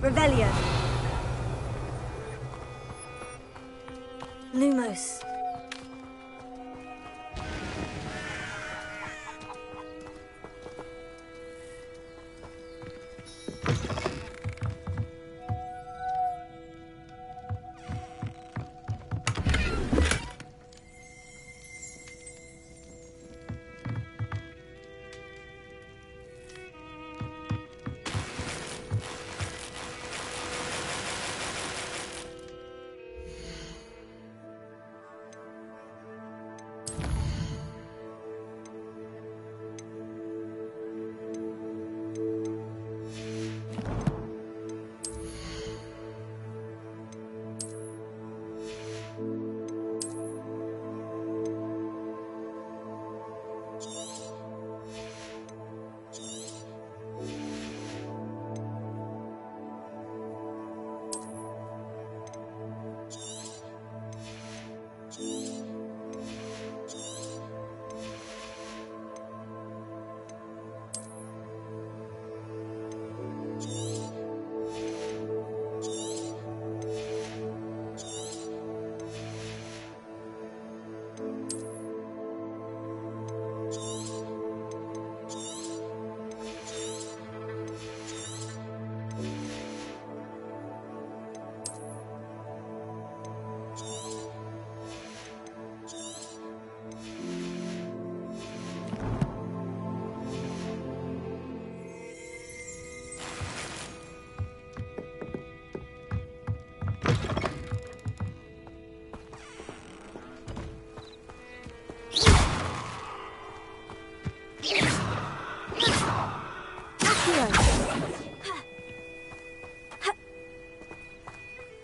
Revelio. Lumos.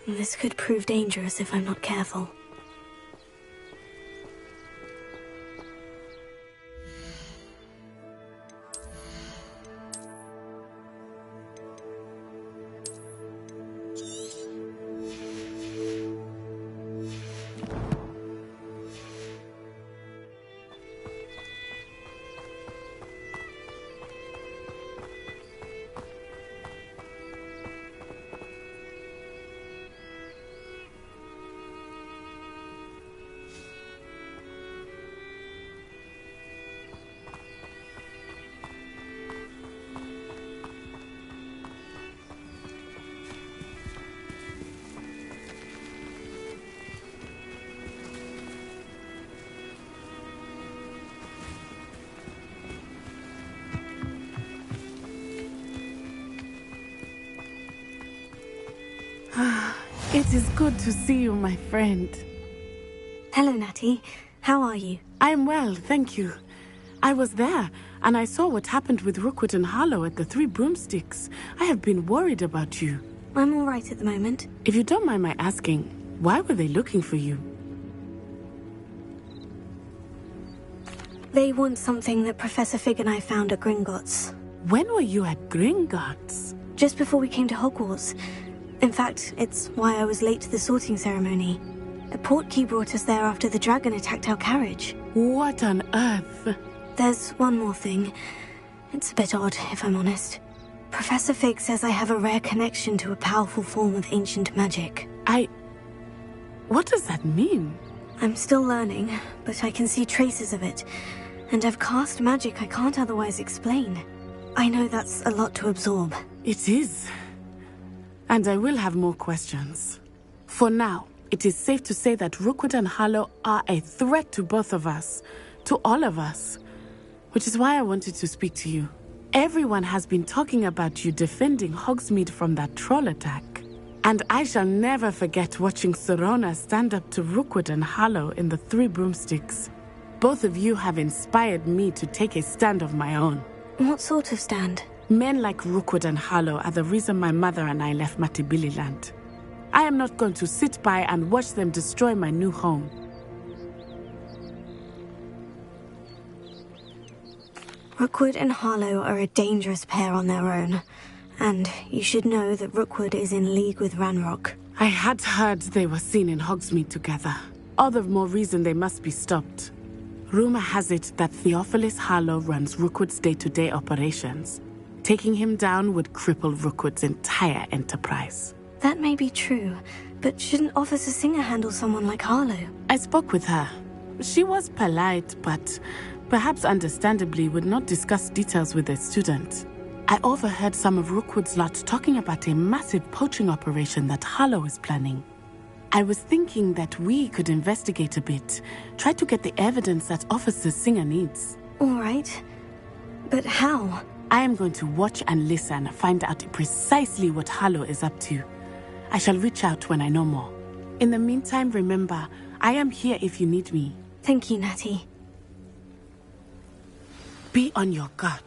This could prove dangerous if I'm not careful. It is good to see you, my friend. Hello, Natty. How are you? I'm well, thank you. I was there, and I saw what happened with Rookwood and Harlow at the Three Broomsticks. I have been worried about you. I'm all right at the moment. If you don't mind my asking, why were they looking for you? They want something that Professor Fig and I found at Gringotts. When were you at Gringotts? Just before we came to Hogwarts. In fact, it's why I was late to the sorting ceremony. A portkey brought us there after the dragon attacked our carriage. What on earth? There's one more thing. It's a bit odd, if I'm honest. Professor Fig says I have a rare connection to a powerful form of ancient magic. What does that mean? I'm still learning, but I can see traces of it. And I've cast magic I can't otherwise explain. I know that's a lot to absorb. It is. And I will have more questions. For now, it is safe to say that Rookwood and Harlow are a threat to both of us. To all of us. Which is why I wanted to speak to you. Everyone has been talking about you defending Hogsmeade from that troll attack. And I shall never forget watching Serona stand up to Rookwood and Harlow in the Three Broomsticks. Both of you have inspired me to take a stand of my own. What sort of stand? Men like Rookwood and Harlow are the reason my mother and I left Matabeleland. I am not going to sit by and watch them destroy my new home. Rookwood and Harlow are a dangerous pair on their own. And you should know that Rookwood is in league with Ranrock. I had heard they were seen in Hogsmeade together. All the more reason they must be stopped. Rumor has it that Theophilus Harlow runs Rookwood's day-to-day operations. Taking him down would cripple Rookwood's entire enterprise. That may be true, but shouldn't Officer Singer handle someone like Harlow? I spoke with her. She was polite, but perhaps understandably would not discuss details with a student. I overheard some of Rookwood's lot talking about a massive poaching operation that Harlow is planning. I was thinking that we could investigate a bit, try to get the evidence that Officer Singer needs. All right. But how? I am going to watch and listen, find out precisely what Harlow is up to. I shall reach out when I know more. In the meantime, remember, I am here if you need me. Thank you, Natty. Be on your guard.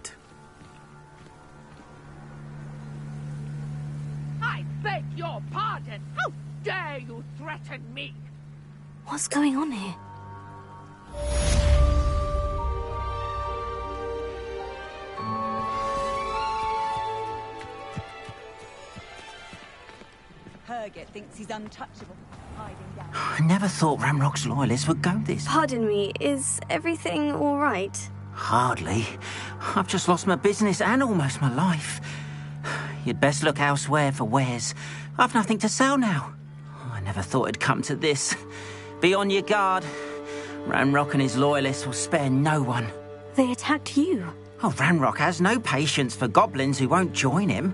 I beg your pardon. How dare you threaten me? What's going on here? Herget thinks he's untouchable. Hiding down. I never thought Ramrock's loyalists would go this. Pardon me, is everything all right? Hardly. I've just lost my business and almost my life. You'd best look elsewhere for wares. I've nothing to sell now. I never thought it'd come to this. Be on your guard. Ramrock and his loyalists will spare no one. They attacked you. Oh, Ranrock has no patience for goblins who won't join him.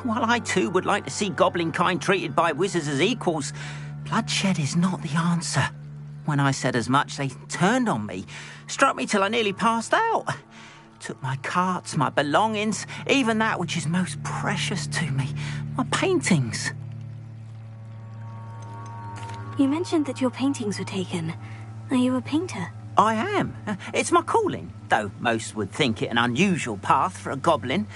While I too would like to see goblin kind treated by wizards as equals, bloodshed is not the answer. When I said as much, they turned on me, struck me till I nearly passed out. Took my carts, my belongings, even that which is most precious to me, my paintings. You mentioned that your paintings were taken. Are you a painter? I am. It's my calling, though most would think it an unusual path for a goblin.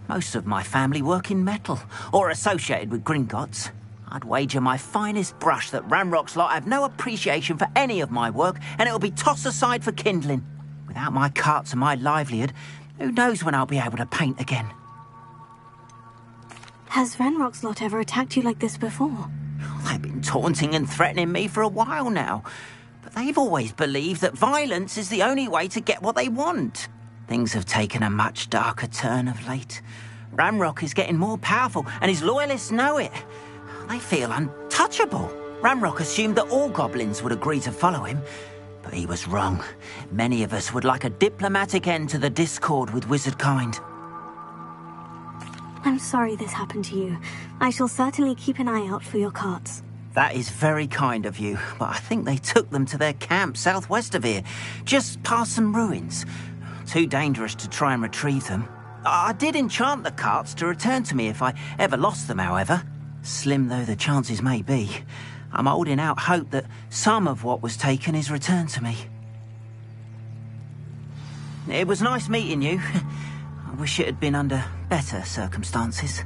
Most of my family work in metal, or associated with Gringotts. I'd wager my finest brush that Ranrock's lot have no appreciation for any of my work, and it'll be tossed aside for kindling. Without my carts and my livelihood, who knows when I'll be able to paint again? Has Ranrock's lot ever attacked you like this before? They've been taunting and threatening me for a while now. But they've always believed that violence is the only way to get what they want. Things have taken a much darker turn of late. Ramrock is getting more powerful, and his loyalists know it. They feel untouchable. Ramrock assumed that all goblins would agree to follow him, but he was wrong. Many of us would like a diplomatic end to the discord with wizard kind. I'm sorry this happened to you. I shall certainly keep an eye out for your carts. That is very kind of you, but I think they took them to their camp southwest of here, just past some ruins. Too dangerous to try and retrieve them. I did enchant the carts to return to me if I ever lost them, however. Slim though the chances may be, I'm holding out hope that some of what was taken is returned to me. It was nice meeting you. I wish it had been under better circumstances.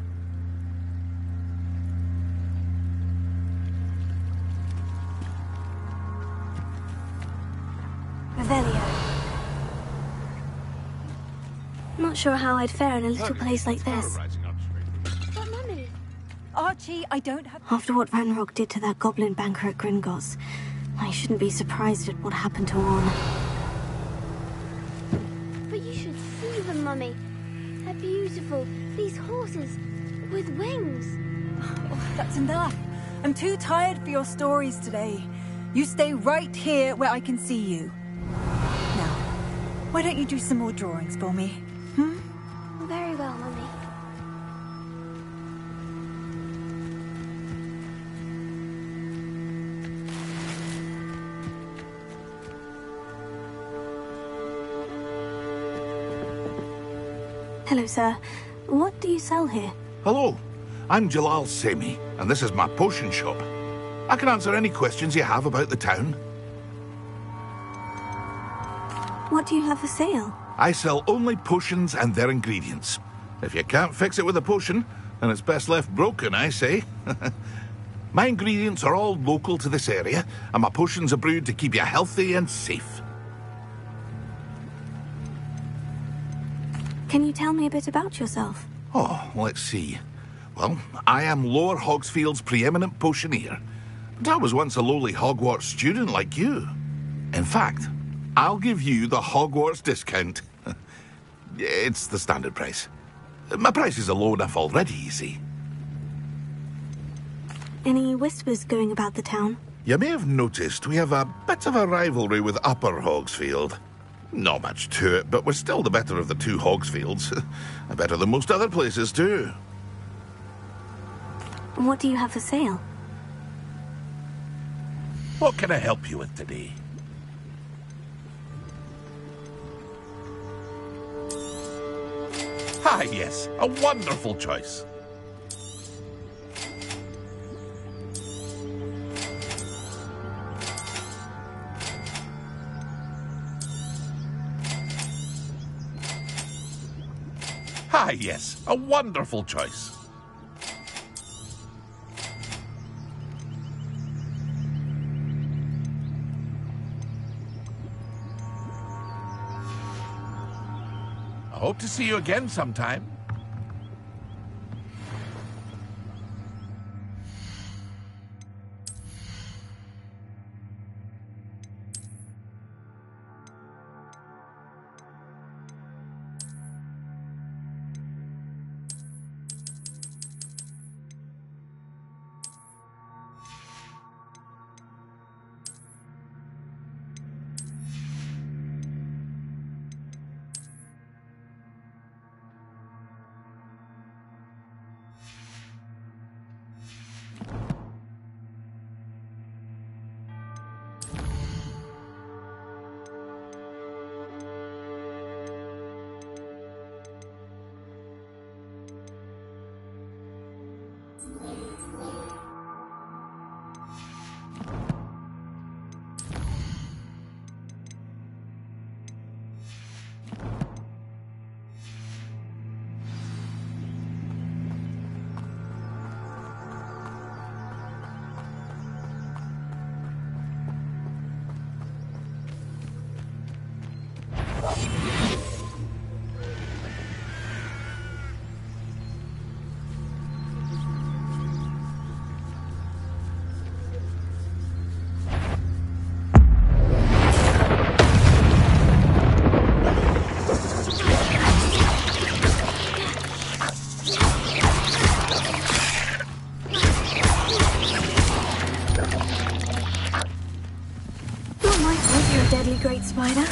Revelio. Not sure how I'd fare in a little place like this. But Mummy! Archie, I don't have... After what Ranrock did to that goblin banker at Gringotts, I shouldn't be surprised at what happened to Orn. But you should see them, Mummy. They're beautiful. These horses with wings. Oh, that's enough. I'm too tired for your stories today. You stay right here where I can see you. Now, why don't you do some more drawings for me? Very well, Mummy. Hello, sir. What do you sell here? Hello, I'm Jalal Semi, and this is my potion shop. I can answer any questions you have about the town. What do you have for sale? I sell only potions and their ingredients. If you can't fix it with a potion, then it's best left broken, I say. My ingredients are all local to this area, and my potions are brewed to keep you healthy and safe. Can you tell me a bit about yourself? Oh, let's see. Well, I am Lower Hogsfield's preeminent potioneer. But I was once a lowly Hogwarts student like you. In fact, I'll give you the Hogwarts discount. It's the standard price. My prices are low enough already, you see. Any whispers going about the town? You may have noticed we have a bit of a rivalry with Upper Hogsfield. Not much to it, but we're still the better of the two Hogsfields. Better than most other places, too. What do you have for sale? What can I help you with today? Ah, yes, a wonderful choice. Ah, yes, a wonderful choice. I hope to see you again sometime. Deadly great spider.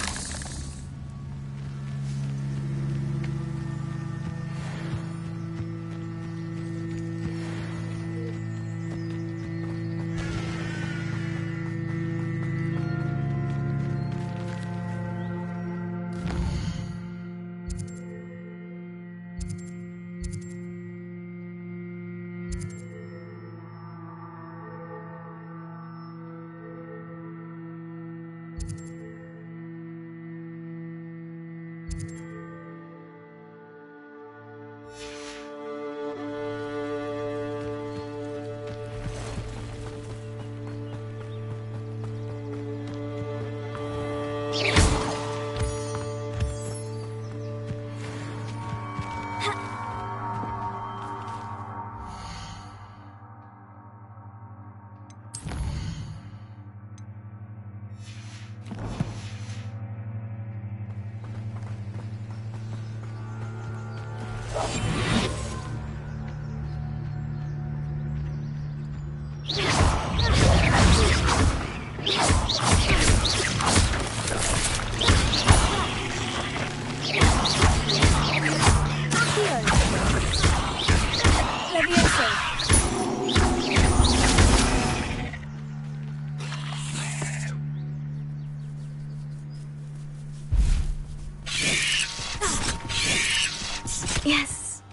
Yes.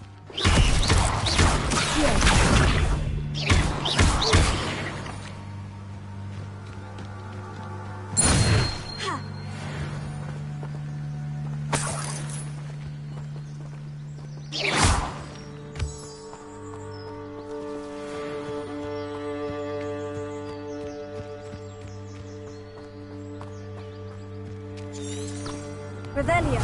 Revelio.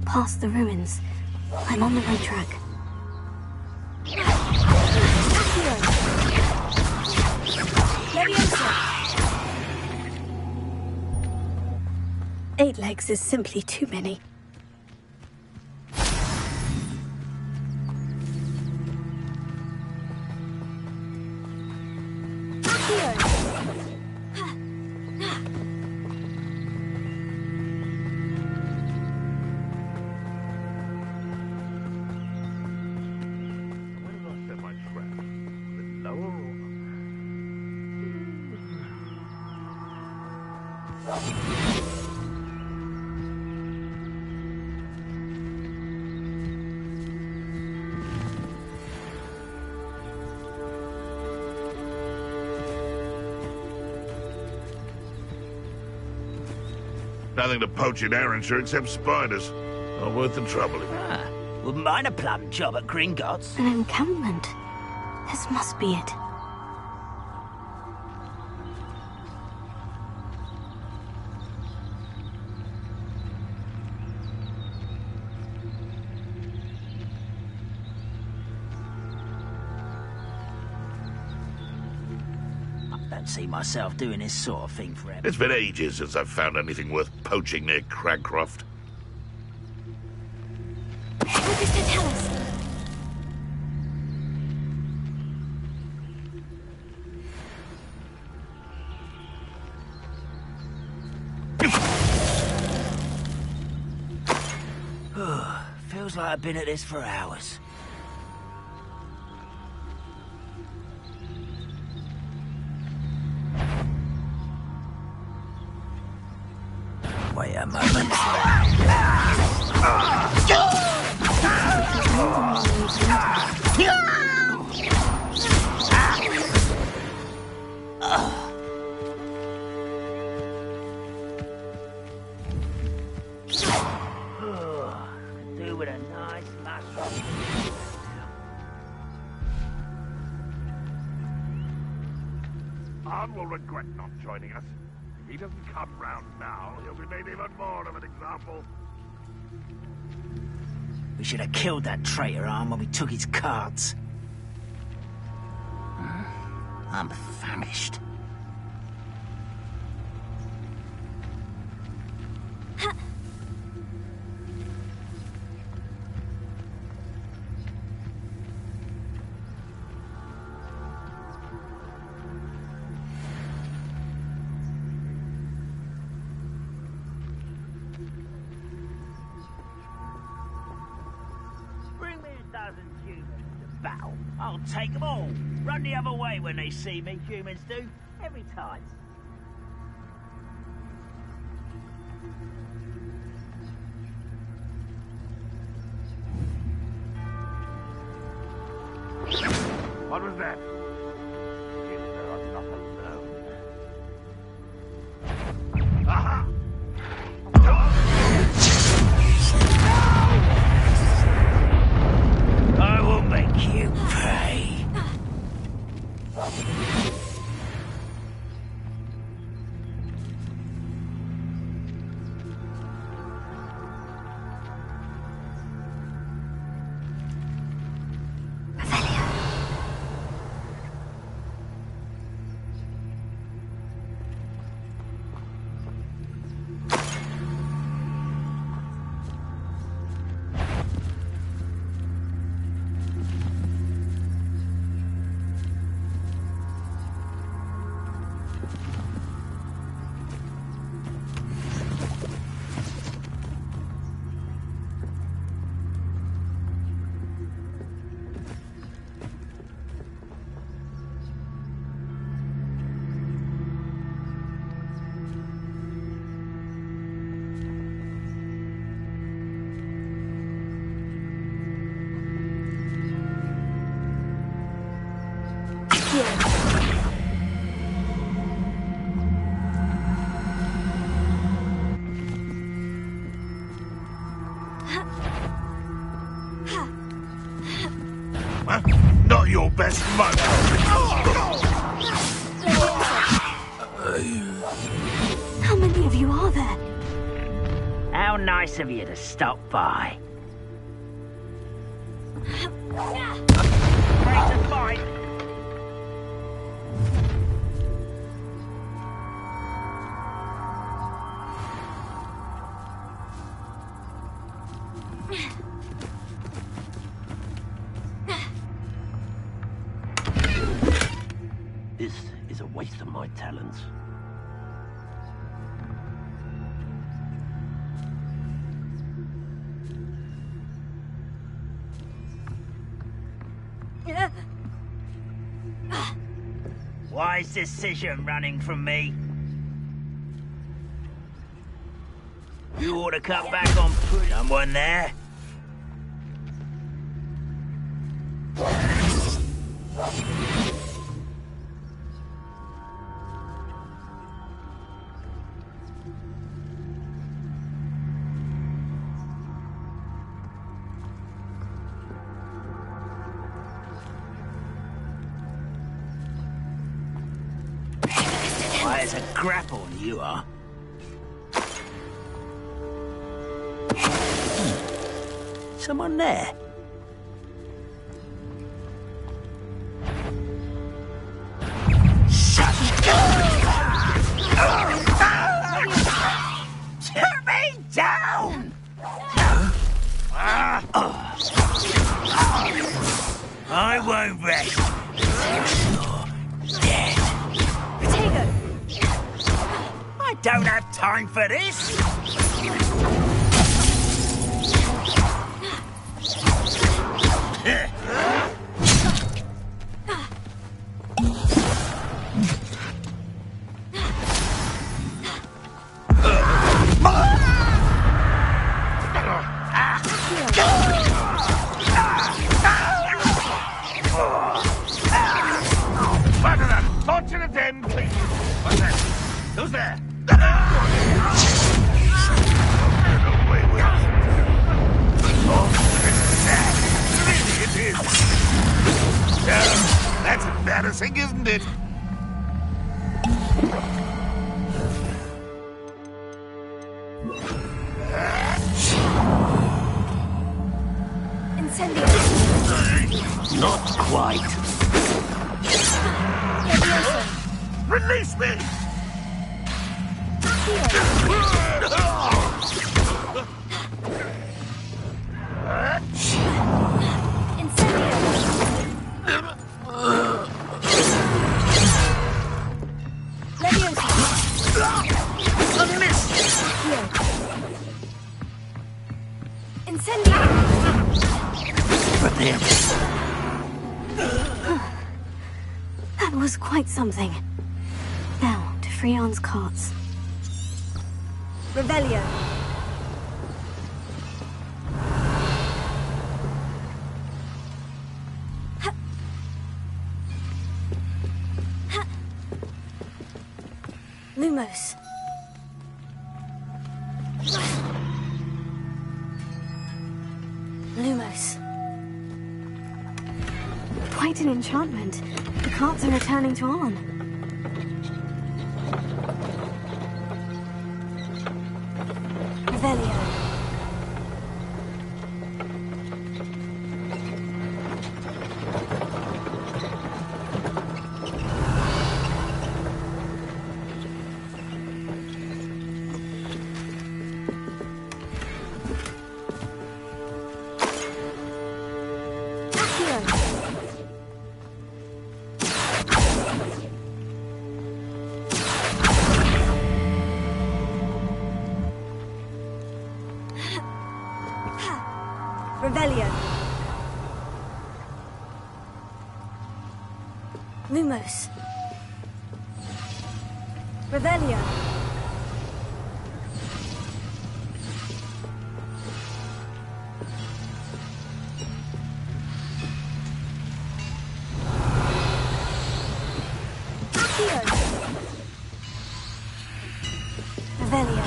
Past the ruins. I'm on the right track. 8 legs is simply too many. Nothing to poach in Arrowshire except spiders. Not worth the trouble. Wouldn't mind a plum job at Gringotts. An encampment. This must be it. Don't see myself doing this sort of thing forever. It's been ages since I've found anything worth poaching near Cragcroft. What does that tell us? Feels like I've been at this for hours. Wait a moment. Do with a nice mushroom. Arn will regret not joining us. If he doesn't come round now, he'll be made even more of an example. We should have killed that traitor, Arn, when we took his cards. I'm famished. Bring me a dozen humans to battle. I'll take them all. Run the other way when they see me, humans do. Every time. What was that? Seems they are not alone. Aha! I will make you pay. Not your best man. How many of you are there? How nice of you to stop by. Ready to fight? This is a waste of my talents. Wise decision running from me. You ought to cut back on push. Someone there? Why, it's a grapple, you are. Someone there? Turn me down! I won't rest. You're dead. Potato! I don't have time for this. Launch it again, please. What's that? Who's there? Really, it is. That's embarrassing, isn't it? Incendio! Not quite. Release me! That was quite something. Now, to Freon's carts. Revelio. Lumos. Lumos. Quite an enchantment. The carts are returning to Arn. Revelio. Revelio. Lumos. Revelio. Revelio.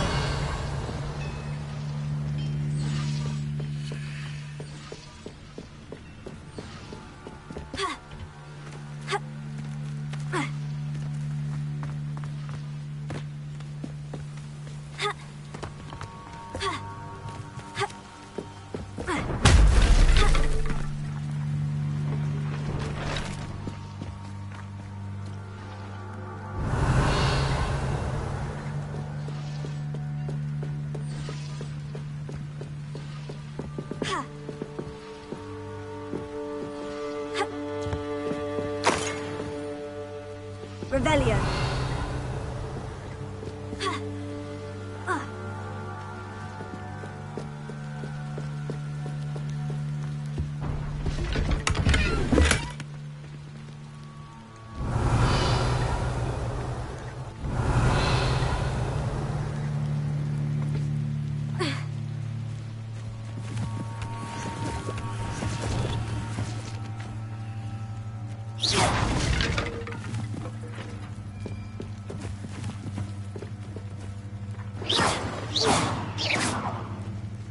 Revelio.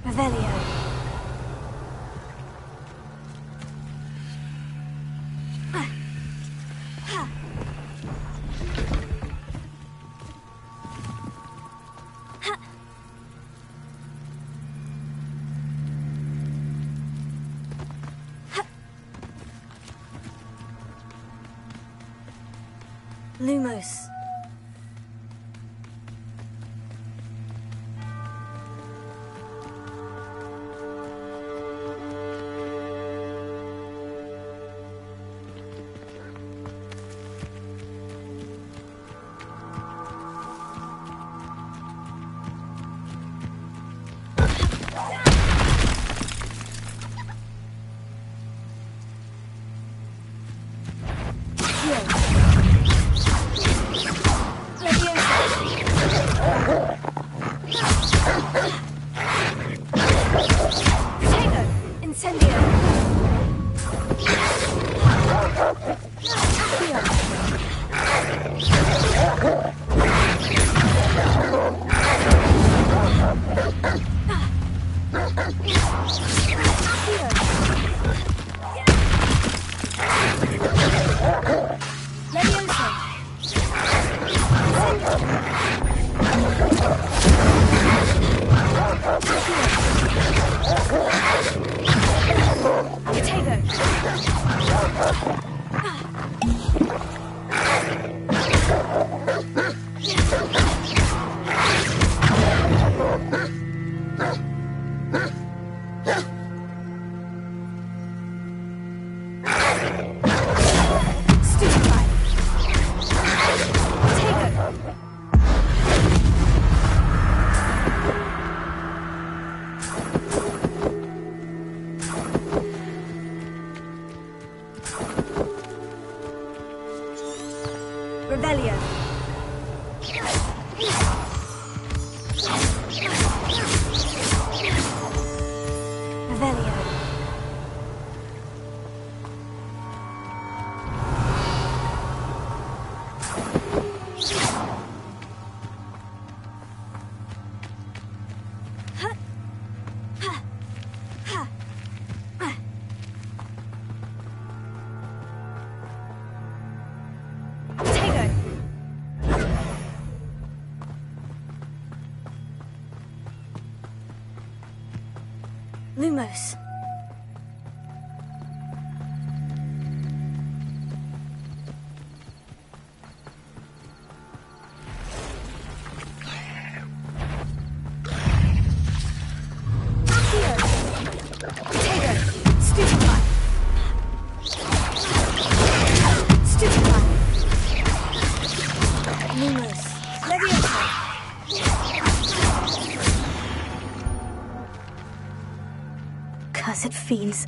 Revelio. Lumos. Revelio. Revelio. Lumos. Cursed fiends.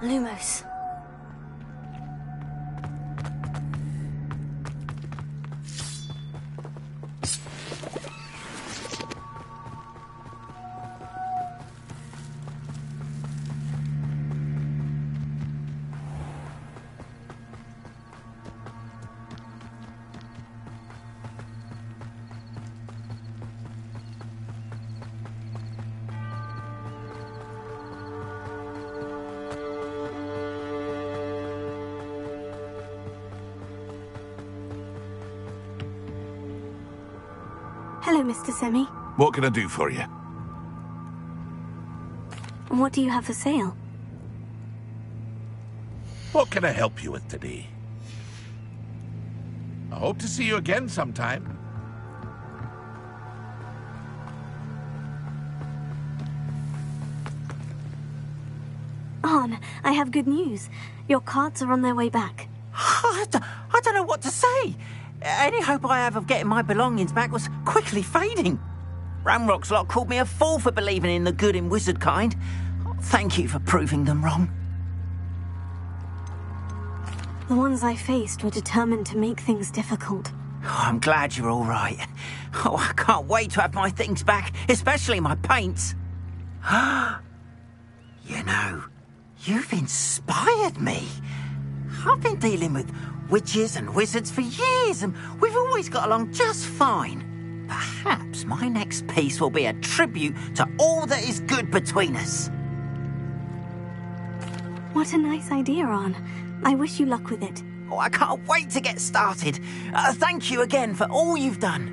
Lumos. Hello, Mr. Semi. What can I do for you? What do you have for sale? What can I help you with today? I hope to see you again sometime. Arn, I have good news. Your carts are on their way back. I don't know what to say. Any hope I have of getting my belongings back was quickly fading. Ramrock's lot called me a fool for believing in the good in wizard kind. Thank you for proving them wrong. The ones I faced were determined to make things difficult. Oh, I'm glad you're all right. Oh, I can't wait to have my things back, especially my paints. You know, you've inspired me. I've been dealing with witches and wizards for years, and we've always got along just fine. Perhaps my next piece will be a tribute to all that is good between us. What a nice idea, Arn. I wish you luck with it. Oh, I can't wait to get started. Thank you again for all you've done.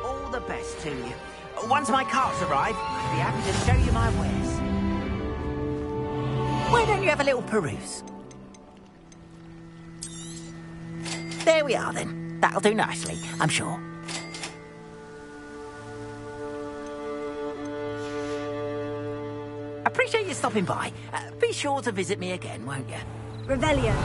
All the best to you. Once my carts arrive, I'll be happy to show you my wares. Why don't you have a little peruse? There we are, then. That'll do nicely, I'm sure. Appreciate you stopping by. Be sure to visit me again, won't you? Revelio.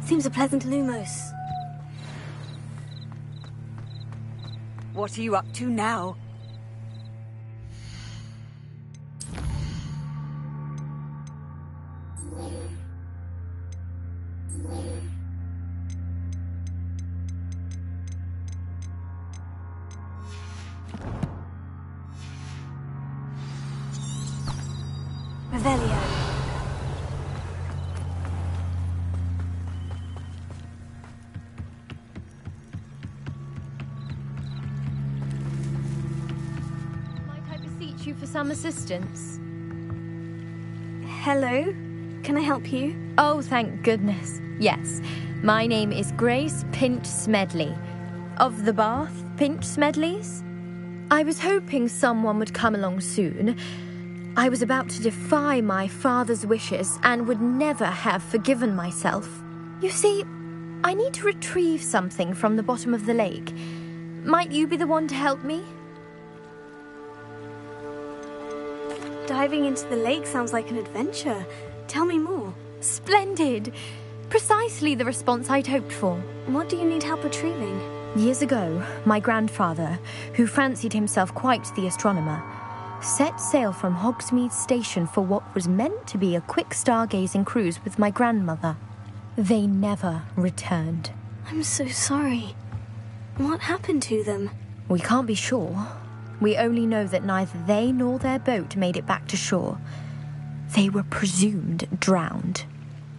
Seems a pleasant Lumos. What are you up to now? Revelio. Might I beseech you for some assistance? Hello? Can I help you? Oh, thank goodness. Yes. My name is Grace Pinch Smedley. Of the Bath Pinch Smedleys? I was hoping someone would come along soon. I was about to defy my father's wishes and would never have forgiven myself. You see, I need to retrieve something from the bottom of the lake. Might you be the one to help me? Diving into the lake sounds like an adventure. Tell me more. Splendid! Precisely the response I'd hoped for. What do you need help retrieving? Years ago, my grandfather, who fancied himself quite the astronomer, set sail from Hogsmeade Station for what was meant to be a quick stargazing cruise with my grandmother. They never returned. I'm so sorry. What happened to them? We can't be sure. We only know that neither they nor their boat made it back to shore. They were presumed drowned.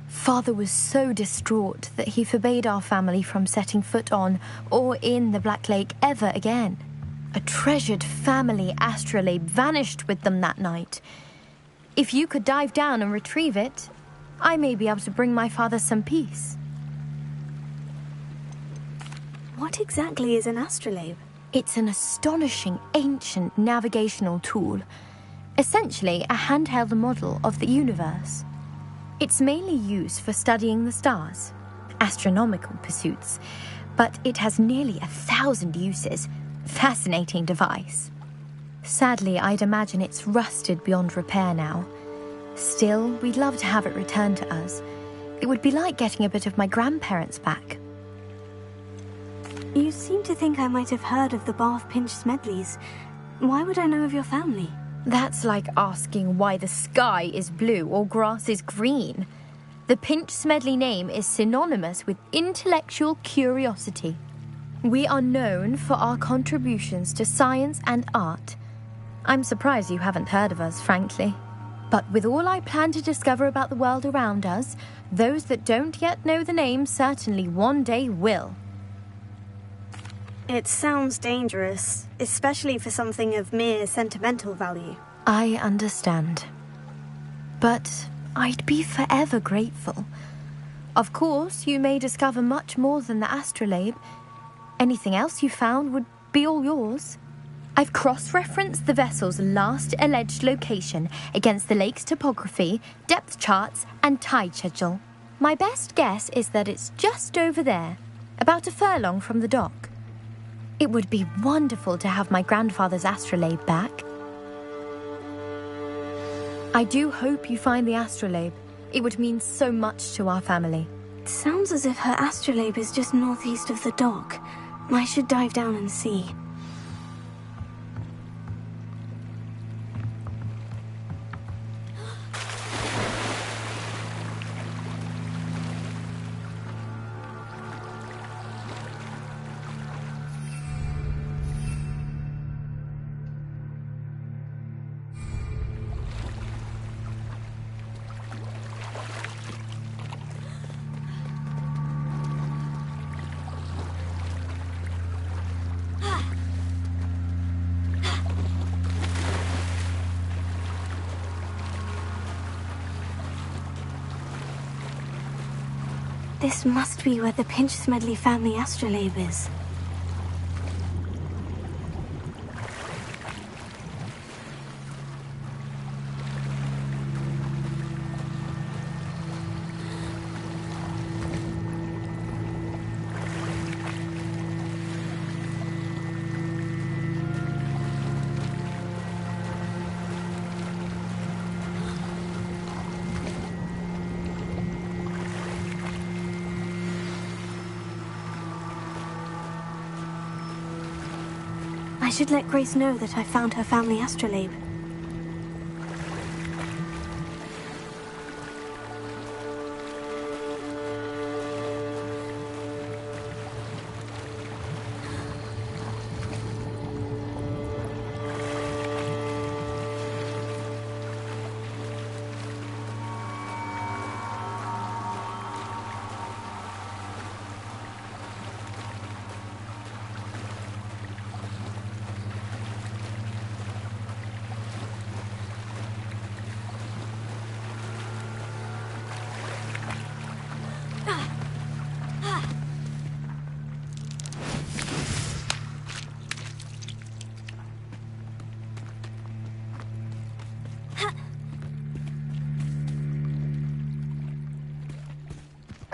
Father was so distraught that he forbade our family from setting foot on or in the Black Lake ever again. A treasured family astrolabe vanished with them that night. If you could dive down and retrieve it, I may be able to bring my father some peace. What exactly is an astrolabe? It's an astonishing ancient navigational tool, essentially a handheld model of the universe. It's mainly used for studying the stars, astronomical pursuits, but it has nearly 1,000 uses. Fascinating device. Sadly, I'd imagine it's rusted beyond repair now. Still, we'd love to have it returned to us. It would be like getting a bit of my grandparents back. You seem to think I might have heard of the Bath Pinch Smedleys. Why would I know of your family? That's like asking why the sky is blue or grass is green. The Pinch Smedley name is synonymous with intellectual curiosity. We are known for our contributions to science and art. I'm surprised you haven't heard of us, frankly. But with all I plan to discover about the world around us, those that don't yet know the name certainly one day will. It sounds dangerous, especially for something of mere sentimental value. I understand. But I'd be forever grateful. Of course, you may discover much more than the astrolabe. Anything else you found would be all yours. I've cross-referenced the vessel's last alleged location against the lake's topography, depth charts, and tide schedule. My best guess is that it's just over there, about a furlong from the dock. It would be wonderful to have my grandfather's astrolabe back. I do hope you find the astrolabe. It would mean so much to our family. It sounds as if her astrolabe is just northeast of the dock. I should dive down and see. This must be where the Pinch Smedley family astrolabe is. I should let Grace know that I found her family astrolabe.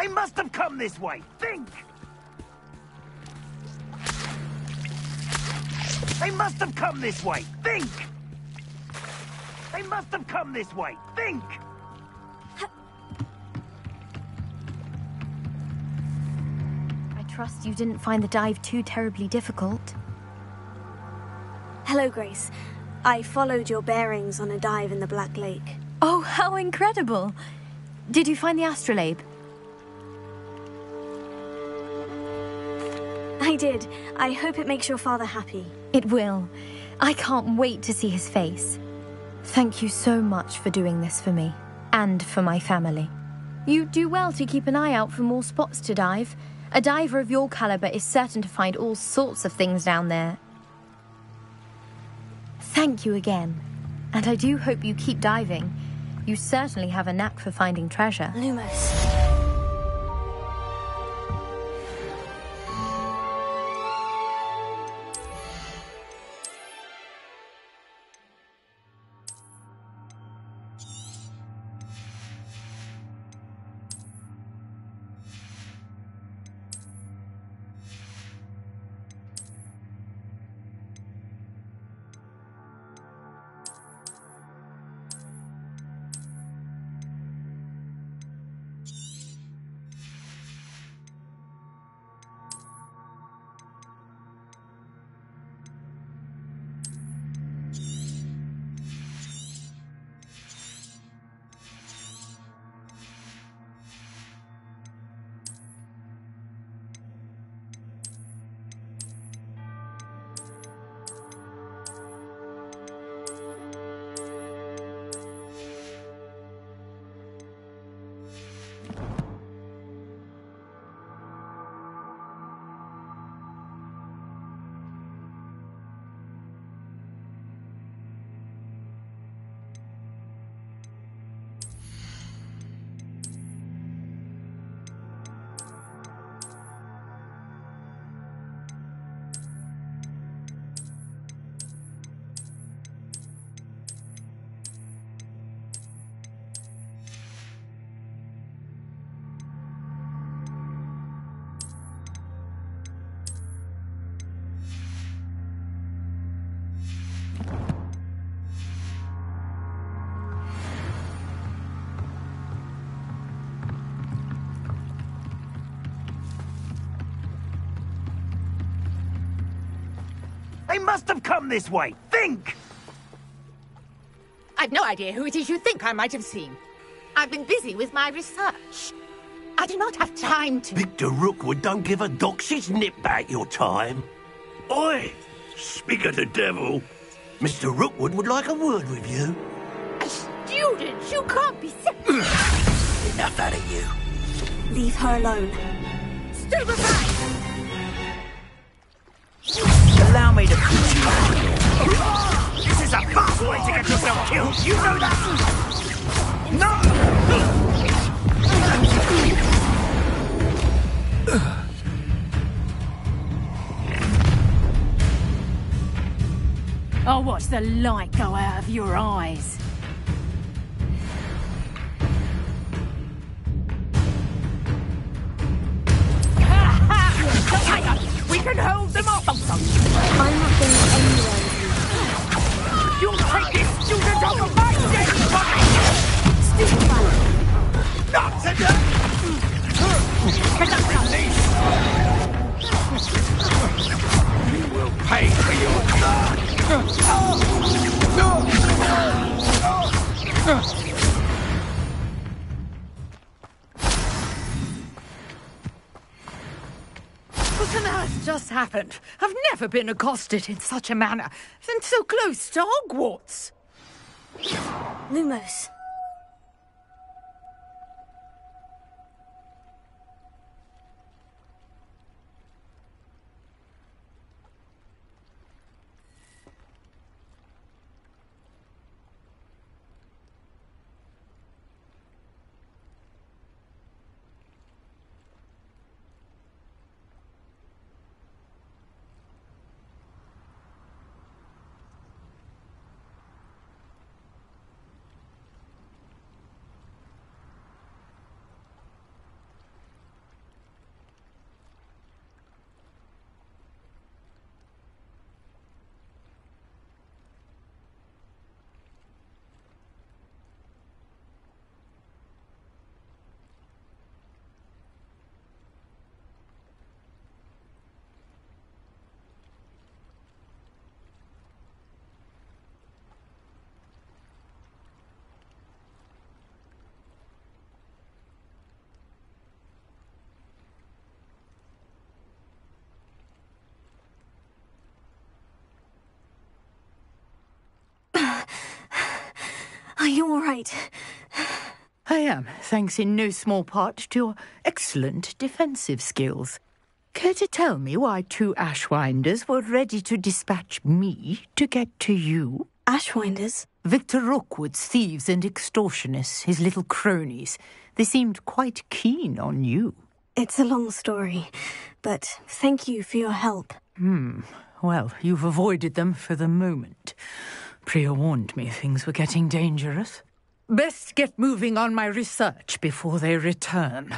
They must have come this way. Think! They must have come this way. Think! They must have come this way. Think! I trust you didn't find the dive too terribly difficult. Hello, Grace. I followed your bearings on a dive in the Black Lake. Oh, how incredible! Did you find the astrolabe? I did. I hope it makes your father happy. It will. I can't wait to see his face. Thank you so much for doing this for me, and for my family. You do well to keep an eye out for more spots to dive. A diver of your caliber is certain to find all sorts of things down there. Thank you again. And I do hope you keep diving. You certainly have a knack for finding treasure. Lumos. They must have come this way. Think! I've no idea who it is you think I might have seen. I've been busy with my research. I do not have time to... Victor Rookwood don't give a doxy's nip back your time. Oi! Speak of the devil. Mr. Rookwood would like a word with you. A student? You can't be... Enough out of you. Leave her alone. Stupefy! Allow me to... This is a fast way to get yourself killed. You know that? No! I'll watch the light go out of your eyes. We can hold them off. I'm not going anywhere with you. You'll take this student off of my dead body! Stupefy! Not today! You will pay for your blood! What on earth just happened? I've never been accosted in such a manner, and so close to Hogwarts. Lumos. Are you all right? I am, thanks in no small part to your excellent defensive skills. Care to tell me why 2 Ashwinders were ready to dispatch me to get to you? Ashwinders? Victor Rookwood's thieves and extortionists, his little cronies. They seemed quite keen on you. It's a long story, but thank you for your help. Well, you've avoided them for the moment. Priya warned me things were getting dangerous. Best get moving on my research before they return.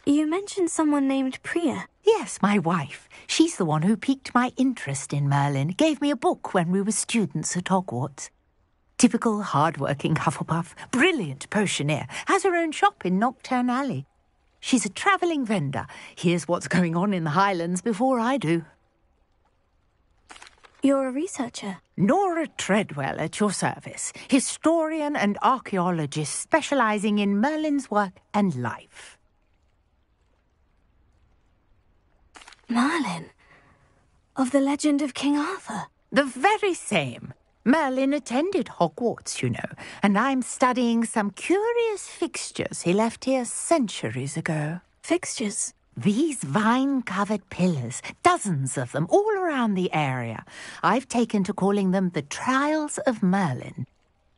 You mentioned someone named Priya. Yes, my wife. She's the one who piqued my interest in Merlin. Gave me a book when we were students at Hogwarts. Typical hard-working Hufflepuff, brilliant potioneer, has her own shop in Nocturne Alley. She's a travelling vendor. Hears what's going on in the Highlands before I do. You're a researcher? Nora Treadwell at your service. Historian and archaeologist specialising in Merlin's work and life. Merlin? Of the legend of King Arthur? The very same. Merlin attended Hogwarts, you know, and I'm studying some curious fixtures he left here centuries ago. Fixtures? These vine-covered pillars, dozens of them, all around the area. I've taken to calling them the Trials of Merlin.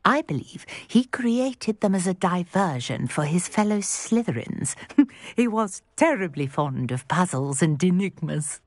I believe he created them as a diversion for his fellow Slytherins. He was terribly fond of puzzles and enigmas.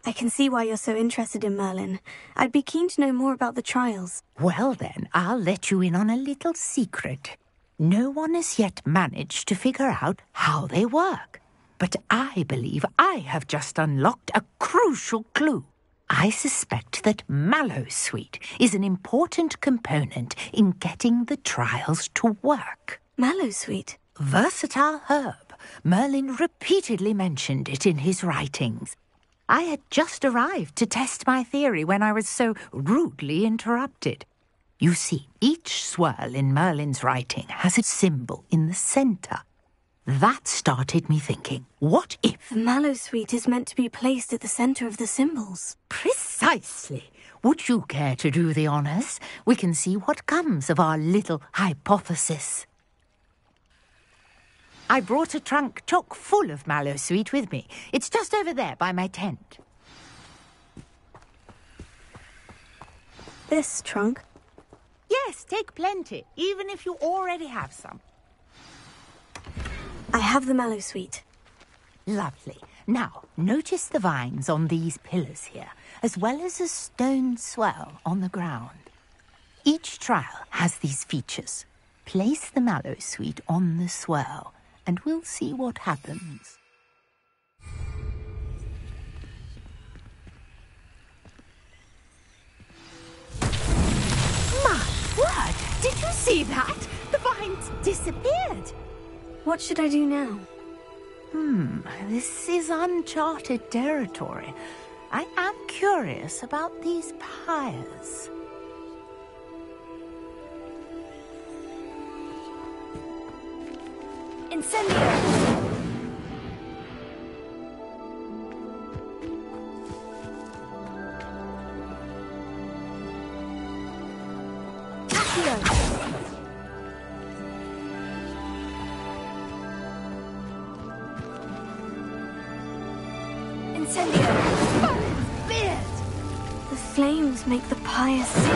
I can see why you're so interested in Merlin. I'd be keen to know more about the trials. Well then, I'll let you in on a little secret. No one has yet managed to figure out how they work. But I believe I have just unlocked a crucial clue. I suspect that Mallowsweet is an important component in getting the trials to work. Mallowsweet? Versatile herb. Merlin repeatedly mentioned it in his writings. I had just arrived to test my theory when I was so rudely interrupted. You see, each swirl in Merlin's writing has a symbol in the centre. That started me thinking, what if... The Mallowsweet is meant to be placed at the centre of the symbols. Precisely. Would you care to do the honours? We can see what comes of our little hypothesis. I brought a trunk chock full of Mallowsweet with me. It's just over there by my tent. This trunk? Yes, take plenty, even if you already have some. I have the Mallowsweet. Lovely. Now, notice the vines on these pillars here, as well as a stone swell on the ground. Each trial has these features. Place the Mallowsweet on the swell, and we'll see what happens. My word! Did you see that? The vines disappeared. What should I do now? This is uncharted territory. I am curious about these pyres. Incendio! The flames make the pyre sink.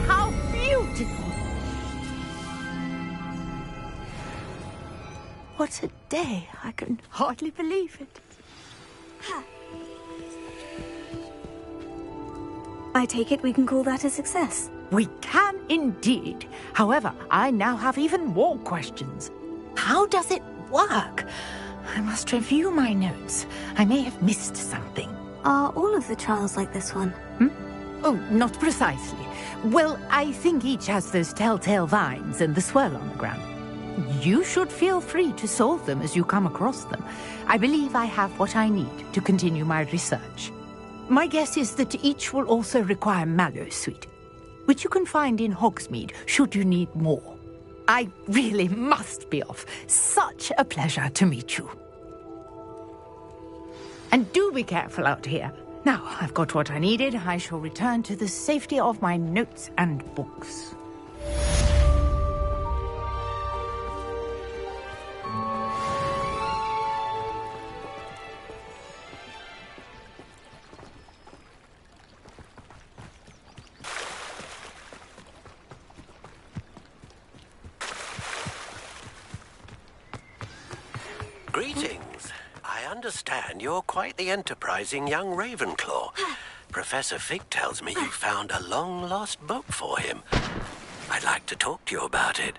How beautiful! What a day! I can hardly believe it. I take it we can call that a success. We can indeed. However, I now have even more questions. How does it work? I must review my notes. I may have missed something. Are all of the trials like this one? Oh, not precisely. Well, I think each has those telltale vines and the swirl on the ground. You should feel free to solve them as you come across them. I believe I have what I need to continue my research. My guess is that each will also require mallow sweet, which you can find in Hogsmeade should you need more. I really must be off. Such a pleasure to meet you. And do be careful out here. Now, I've got what I needed. I shall return to the safety of my notes and books. Greetings. I understand you're quite the enterprising young Ravenclaw. Professor Fig tells me you found a long-lost book for him. I'd like to talk to you about it.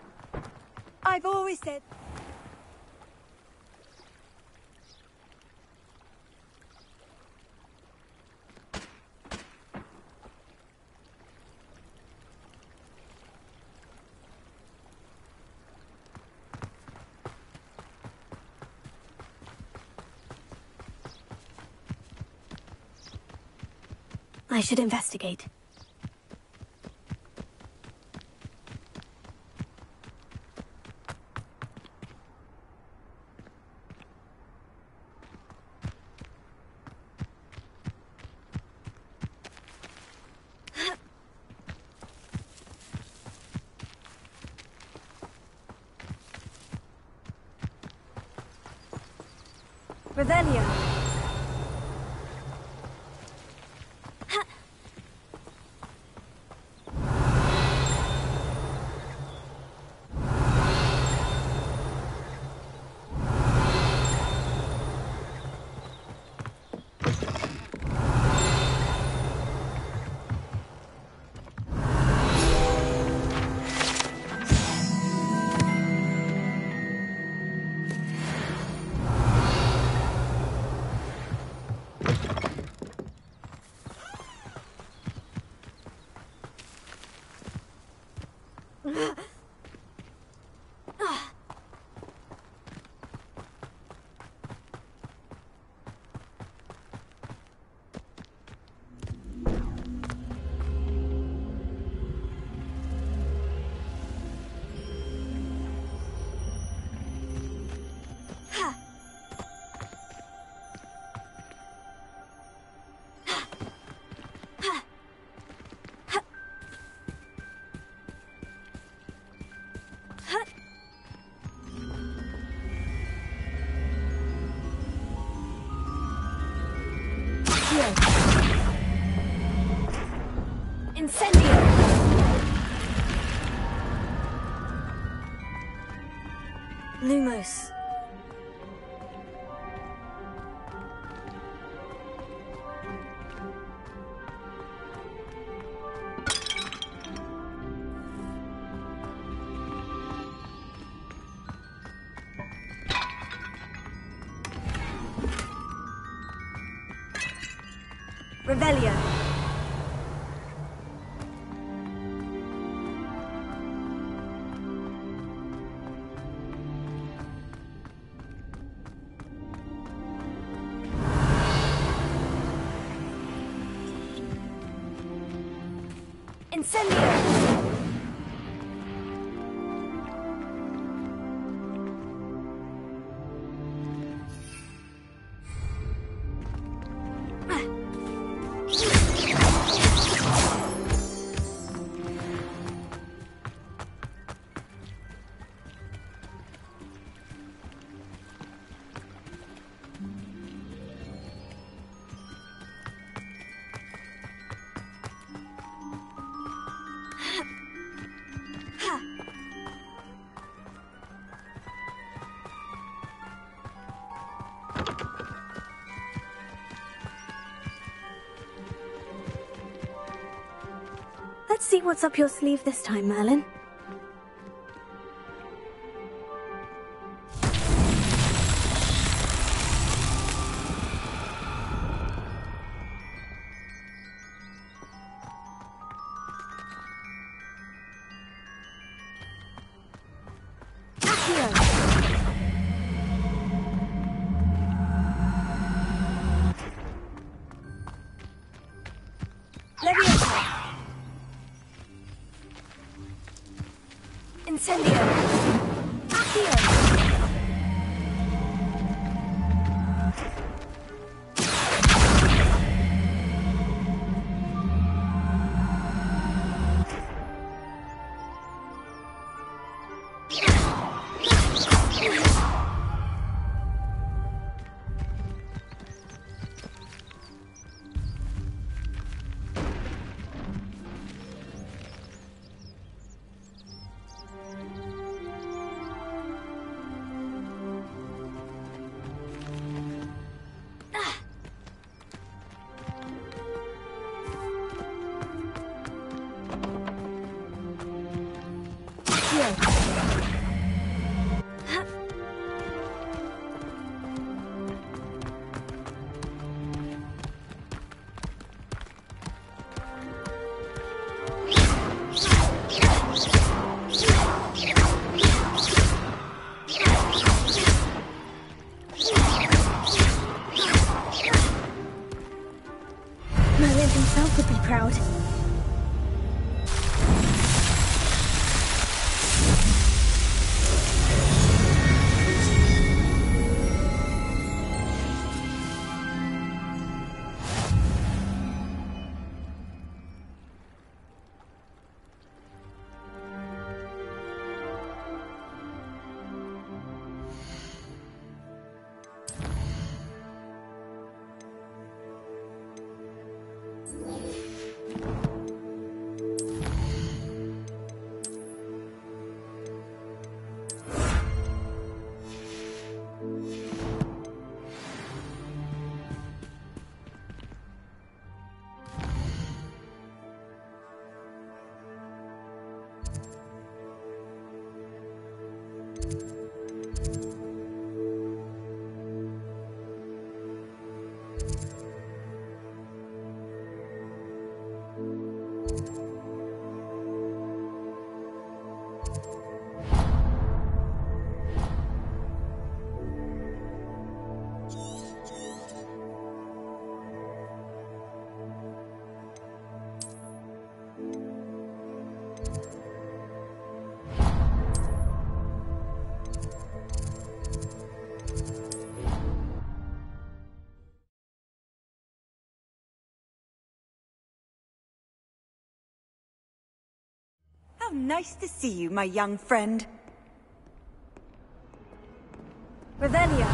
I've always said... I should investigate. Revelio. Incendio! Lumos. Revelio. Incendio! Let's see what's up your sleeve this time, Merlin. Incendio! Accio! Merlin himself would be proud. How nice to see you, my young friend. Revelio.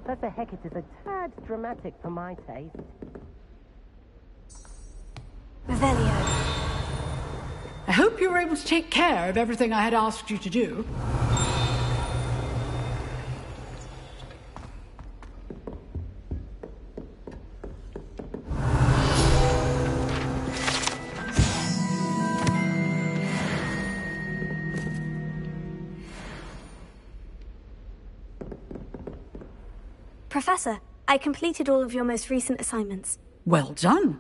Professor Hecat is a tad dramatic for my taste. Revelio. I hope you were able to take care of everything I had asked you to do. Professor, I completed all of your most recent assignments. Well done.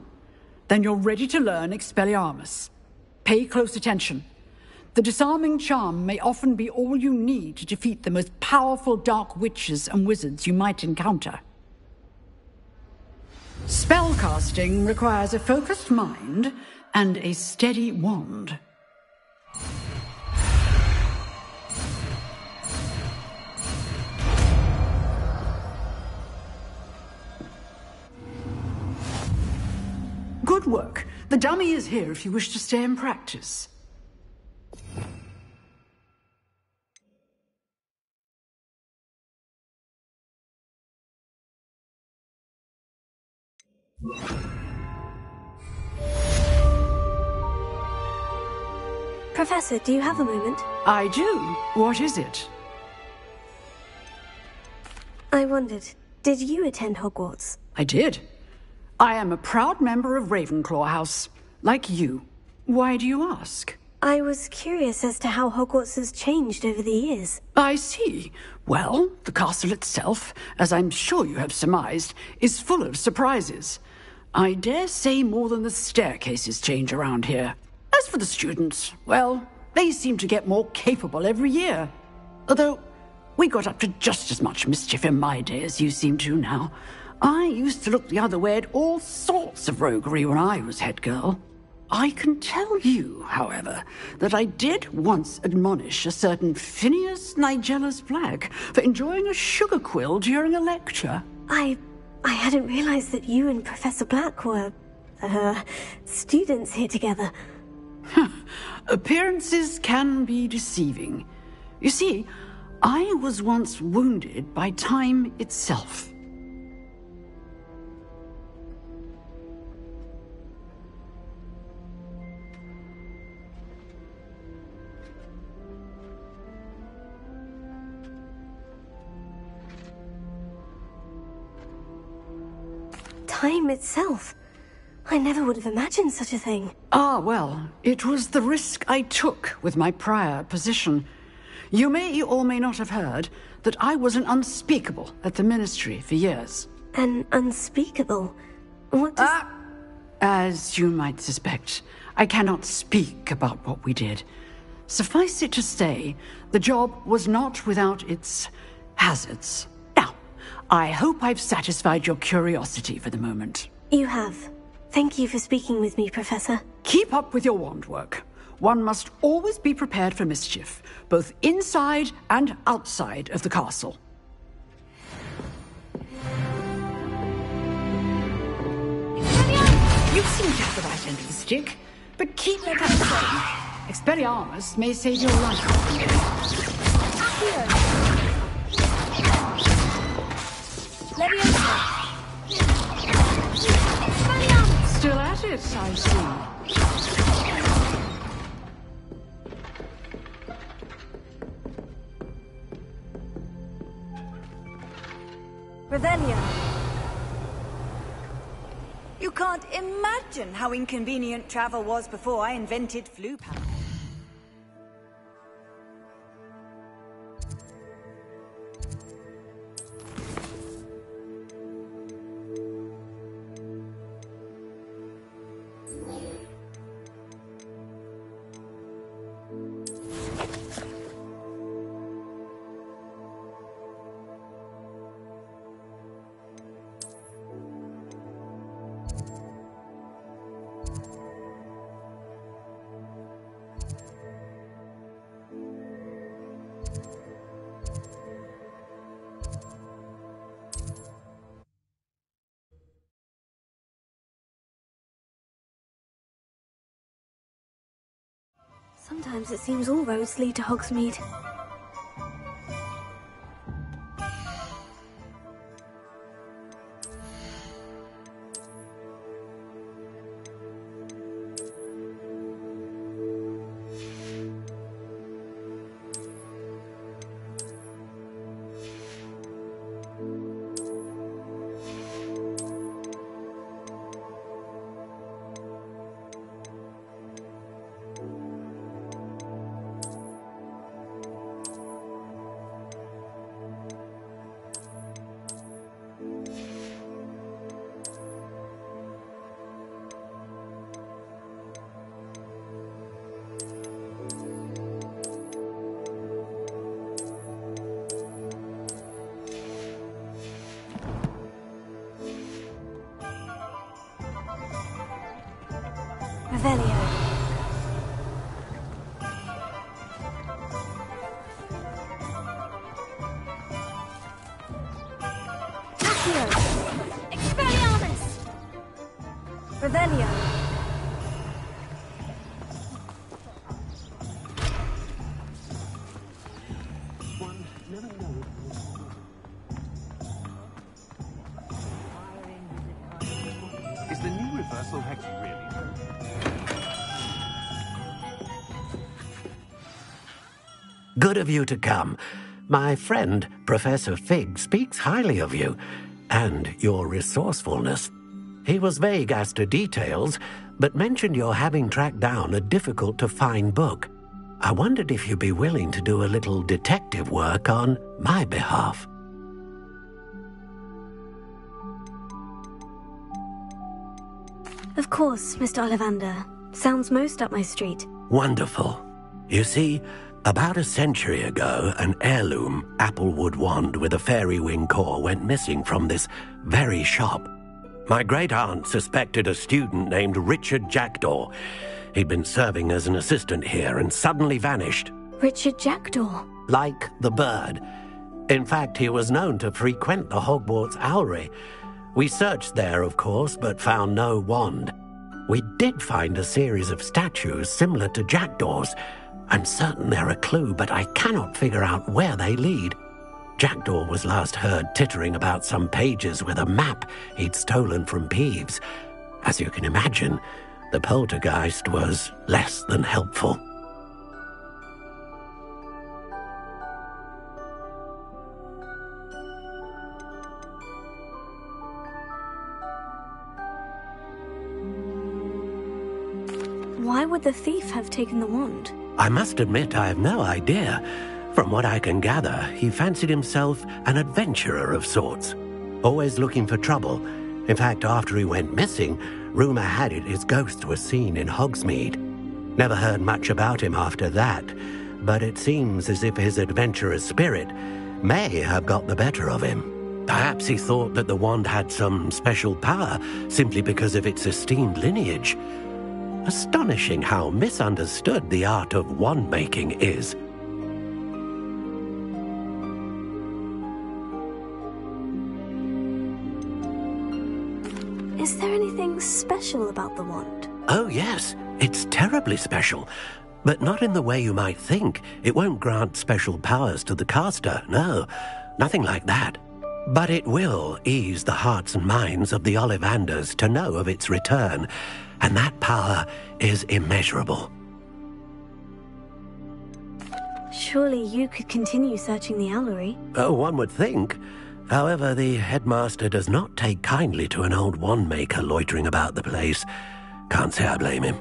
Then you're ready to learn Expelliarmus. Pay close attention. The disarming charm may often be all you need to defeat the most powerful dark witches and wizards you might encounter. Spellcasting requires a focused mind and a steady wand. Good work. The dummy is here if you wish to stay and practice. Professor, do you have a moment? I do. What is it? I wondered, did you attend Hogwarts? I did. I am a proud member of Ravenclaw House, like you. Why do you ask? I was curious as to how Hogwarts has changed over the years. I see. Well, the castle itself, as I'm sure you have surmised, is full of surprises. I dare say more than the staircases change around here. As for the students, well, they seem to get more capable every year. Although, we got up to just as much mischief in my day as you seem to now. I used to look the other way at all sorts of roguery when I was head girl. I can tell you, however, that I did once admonish a certain Phineas Nigella's Black for enjoying a sugar quill during a lecture. I hadn't realized that you and Professor Black were, students here together. Appearances can be deceiving. You see, I was once wounded by time itself. Time itself? I never would have imagined such a thing. Ah, well, it was the risk I took with my prior position. You may or may not have heard that I was an unspeakable at the Ministry for years. An unspeakable? What does... As you might suspect, I cannot speak about what we did. Suffice it to say, the job was not without its hazards. Now, I hope I've satisfied your curiosity for the moment. You have. Thank you for speaking with me, Professor. Keep up with your wand work. One must always be prepared for mischief, both inside and outside of the castle. You seem to have the right end of the stick, but keep that going. Expelliarmus may save your life. Still at it, I see. Revelio. You can't imagine how inconvenient travel was before I invented flu power. Sometimes it seems all roads lead to Hogsmeade. Revelio. Accio. Expelliarmus. Revelio. One never knows. Is the new reversal hex really? Good of you to come. My friend, Professor Fig, speaks highly of you and your resourcefulness. He was vague as to details, but mentioned your having tracked down a difficult-to-find book. I wondered if you'd be willing to do a little detective work on my behalf. Of course, Mr. Ollivander. Sounds most up my street. Wonderful. You see, about a century ago, an heirloom applewood wand with a fairy wing core went missing from this very shop. My great-aunt suspected a student named Richard Jackdaw. He'd been serving as an assistant here and suddenly vanished. Richard Jackdaw? Like the bird. In fact, he was known to frequent the Hogwarts Owlery. We searched there, of course, but found no wand. We did find a series of statues similar to Jackdaw's. I'm certain they're a clue, but I cannot figure out where they lead. Jackdaw was last heard tittering about some pages with a map he'd stolen from Peeves. As you can imagine, the poltergeist was less than helpful. Why would the thief have taken the wand? I must admit I have no idea. From what I can gather, he fancied himself an adventurer of sorts, always looking for trouble. In fact, after he went missing, rumour had it his ghost was seen in Hogsmeade. Never heard much about him after that, but it seems as if his adventurous spirit may have got the better of him. Perhaps he thought that the wand had some special power simply because of its esteemed lineage. Astonishing how misunderstood the art of wand-making is. Is there anything special about the wand? Oh, yes. It's terribly special. But not in the way you might think. It won't grant special powers to the caster, no. Nothing like that. But it will ease the hearts and minds of the Ollivanders to know of its return, and that power is immeasurable. Surely you could continue searching the Owlery. Oh, one would think. However, the headmaster does not take kindly to an old wand-maker loitering about the place. Can't say I blame him.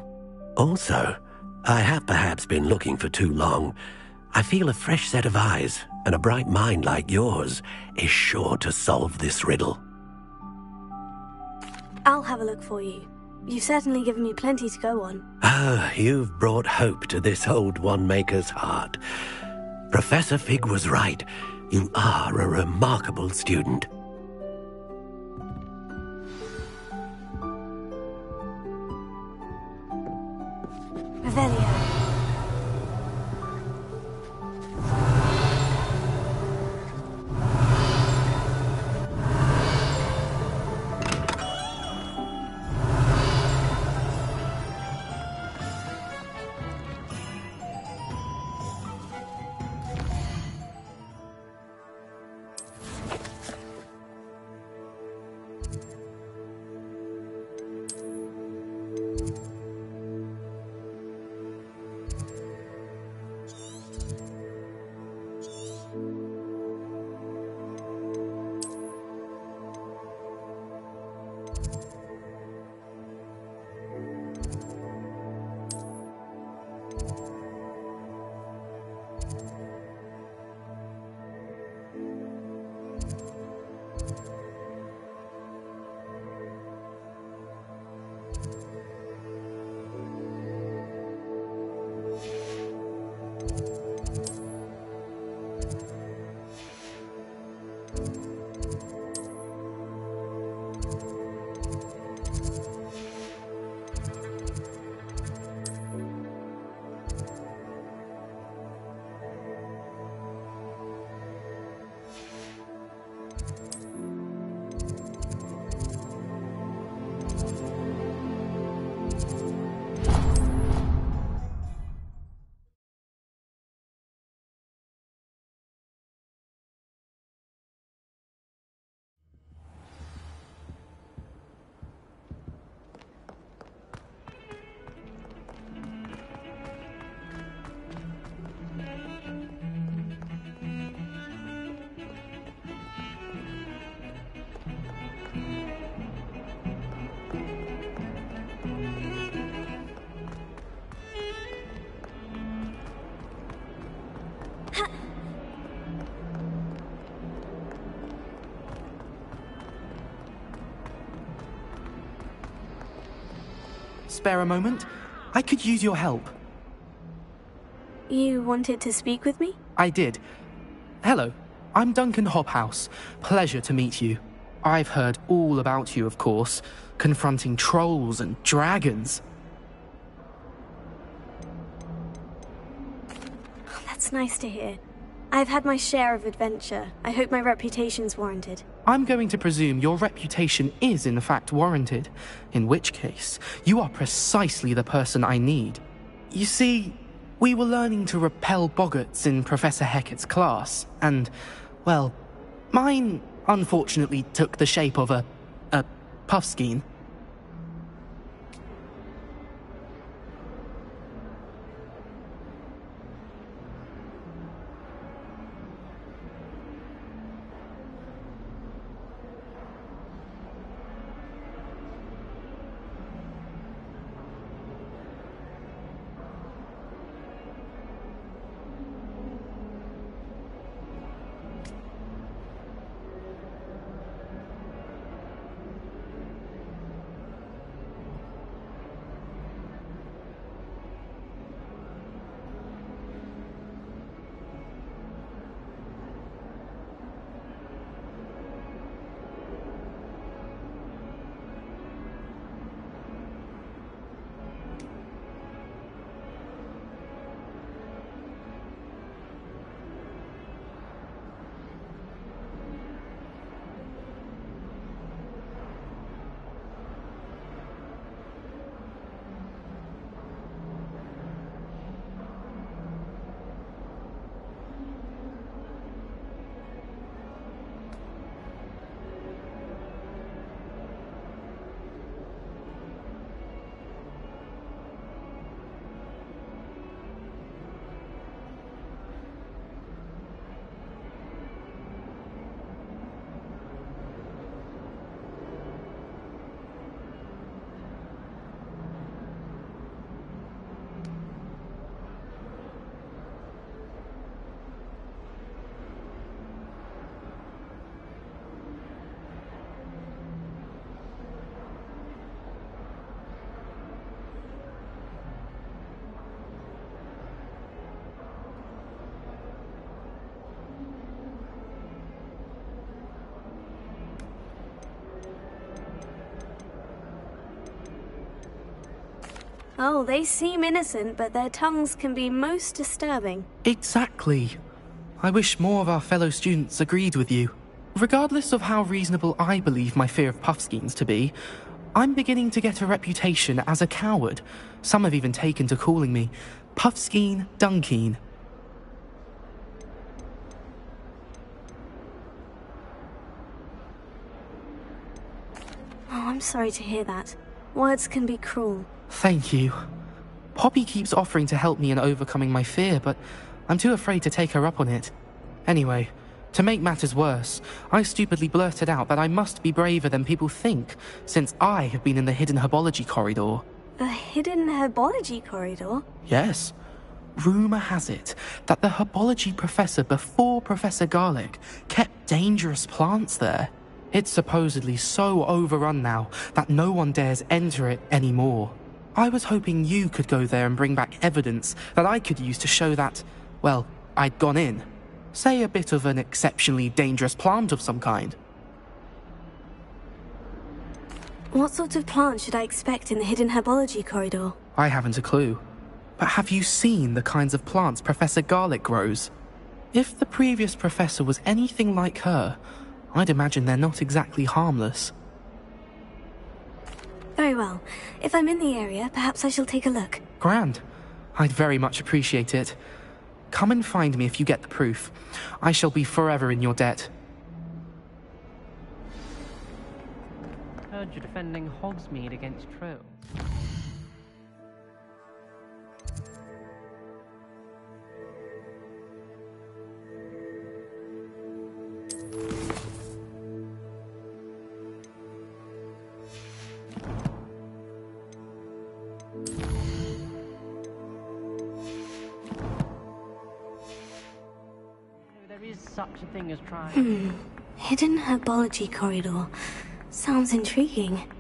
Also, I have perhaps been looking for too long. I feel a fresh set of eyes, and a bright mind like yours is sure to solve this riddle. I'll have a look for you. You've certainly given me plenty to go on. Ah, you've brought hope to this old wand-maker's heart. Professor Fig was right. You are a remarkable student. Revelio. spare a moment? I could use your help. You wanted to speak with me? I did. Hello, I'm Duncan Hobhouse. Pleasure to meet you. I've heard all about you, of course, confronting trolls and dragons. That's nice to hear. I've had my share of adventure. I hope my reputation's warranted. I'm going to presume your reputation is in fact warranted, in which case, you are precisely the person I need. You see, we were learning to repel boggarts in Professor Hecat's class, and, well, mine unfortunately took the shape of a puffskein. Oh, they seem innocent, but their tongues can be most disturbing. Exactly. I wish more of our fellow students agreed with you. Regardless of how reasonable I believe my fear of puffskeins to be, I'm beginning to get a reputation as a coward. Some have even taken to calling me Puffskeen Dunkeen. Oh, I'm sorry to hear that. Words can be cruel. Thank you. Poppy keeps offering to help me in overcoming my fear, but I'm too afraid to take her up on it. Anyway, to make matters worse, I stupidly blurted out that I must be braver than people think, since I have been in the hidden herbology corridor. The hidden herbology corridor? Yes. Rumour has it that the herbology professor before Professor Garlic kept dangerous plants there. It's supposedly so overrun now that no one dares enter it anymore. I was hoping you could go there and bring back evidence that I could use to show that, well, I'd gone in. Say a bit of an exceptionally dangerous plant of some kind. What sort of plant should I expect in the hidden herbology corridor? I haven't a clue. But have you seen the kinds of plants Professor Garlic grows? If the previous professor was anything like her, I'd imagine they're not exactly harmless. Very well. If I'm in the area, perhaps I shall take a look. Grand. I'd very much appreciate it. Come and find me if you get the proof. I shall be forever in your debt. Heard you're defending Hogsmeade against trolls. Such a thing as trying. Hidden herbology corridor. Sounds intriguing.